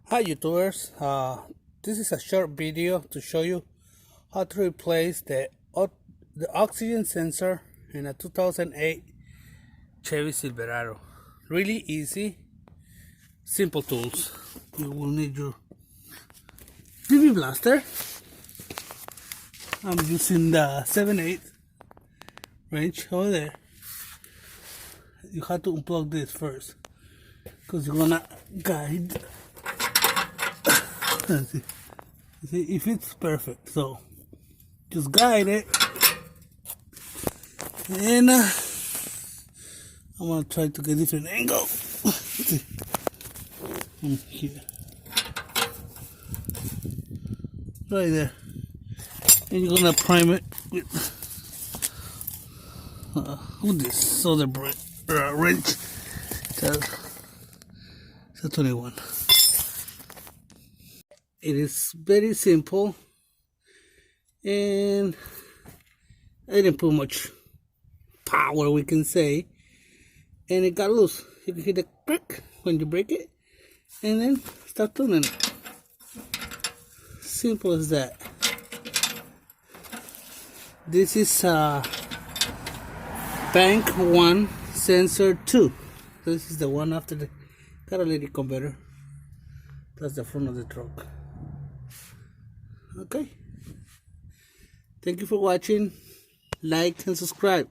Hi YouTubers, this is a short video to show you how to replace the oxygen sensor in a 2008 Chevy Silverado. Really easy, simple tools. You will need your BB blaster. I'm using the 7/8 wrench over there. You have to unplug this first because you're gonna guide. See, it fits perfect, so just guide it, and I'm gonna try to get different angle. Here, right there, and you're gonna prime it with this other wrench. It's a 21. It is very simple, and I didn't put much power, we can say, and it got loose. You can hear the crack when you break it, and then start tuning it. Simple as that. This is Bank 1 Sensor 2. This is the one after the catalytic converter. That's the front of the truck. Okay, thank you for watching. Like and subscribe.